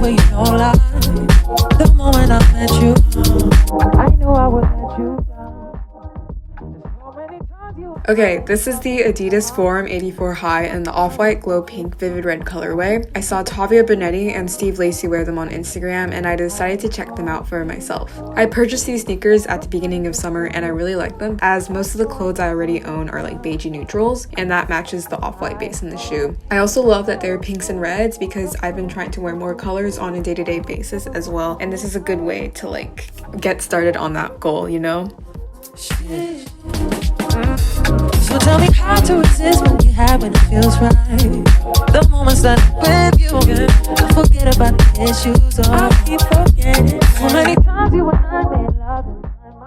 over, you know lie. The moment I met you, I knew I would let you down. So many times you. Okay, this is the Adidas Forum 84 High in the off-white glow pink vivid red colorway. I saw Tavia Bonetti and Steve Lacy wear them on Instagram and I decided to check them out for myself. I purchased these sneakers at the beginning of summer and I really like them as most of the clothes I already own are like beigey neutrals and that matches the off-white base in the shoe. I also love that they're pinks and reds because I've been trying to wear more colors on a day-to-day basis as well, and this is a good way to like get started on that goal, you know? Shit. So tell me how to resist what we have when it feels right. The moments that I'm with you, don't forget about the issues. I keep forgetting. So many times you and I made love.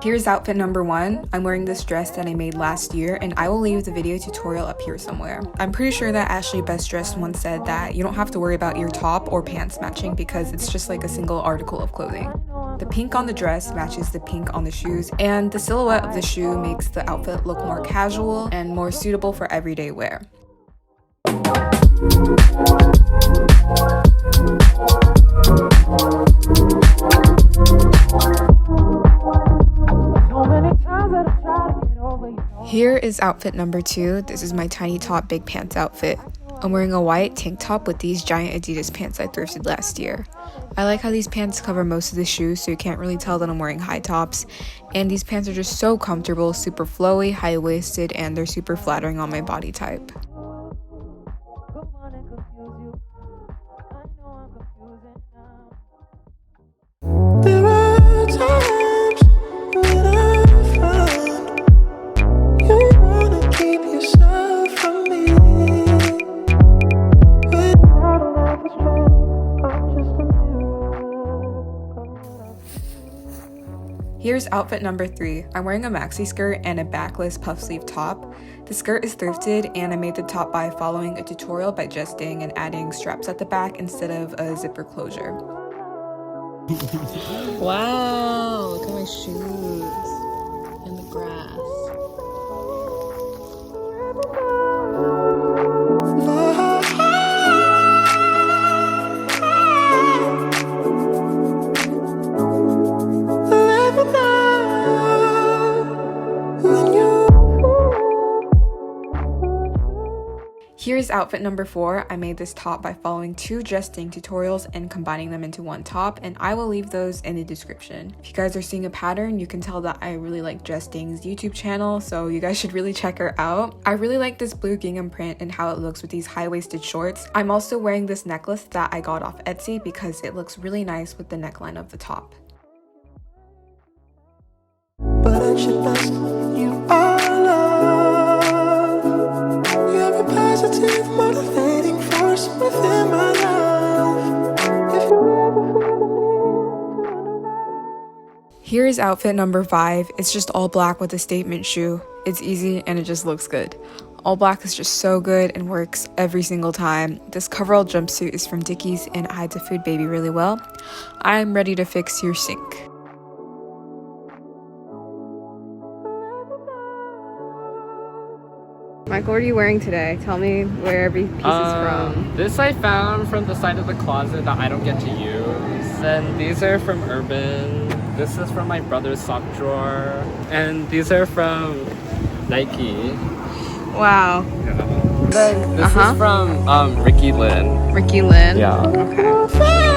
Here's outfit number 1. I'm wearing this dress that I made last year and I will leave the video tutorial up here somewhere. I'm pretty sure that Ashley Best Dressed once said that you don't have to worry about your top or pants matching because it's just like a single article of clothing. The pink on the dress matches the pink on the shoes, and the silhouette of the shoe makes the outfit look more casual and more suitable for everyday wear. Here is outfit number 2. This is my tiny top big pants outfit. I'm wearing a white tank top with these giant Adidas pants I thrifted last year. I like how these pants cover most of the shoe so you can't really tell that I'm wearing high tops, and these pants are just so comfortable, super flowy, high-waisted, and they're super flattering on my body type. There are times when I find you wanna keep yourself from me. When I don't have the strength, I'm just a mirror. Here's outfit number 3. I'm wearing a maxi skirt and a backless puff sleeve top. The skirt is thrifted and I made the top by following a tutorial by Just Dang and adding straps at the back instead of a zipper closure. Wow, look at my shoes in the grass. Here's outfit number 4. I made this top by following 2 Just Dang tutorials and combining them into one top, and I will leave those in the description. If you guys are seeing a pattern, you can tell that I really like Just Dang's YouTube channel, so you guys should really check her out. I really like this blue gingham print and how it looks with these high-waisted shorts. I'm also wearing this necklace that I got off Etsy because it looks really nice with the neckline of the top. But at your best, you are love. You're a positive, motivating force within my life. If you ever feel the need. Here is outfit number 5. It's just all black with a statement shoe. It's easy and it just looks good. All black is just so good and works every single time. This coverall jumpsuit is from Dickies and it hides a food baby really well. I'm ready to fix your sink. Michael, what are you wearing today? Tell me where every piece is from. This I found from the side of the closet that I don't get to use. And these are from Urban. This is from my brother's sock drawer. And these are from Nike. Wow. Yeah. This is from Ricky Lynn. Ricky Lynn? Yeah. Okay.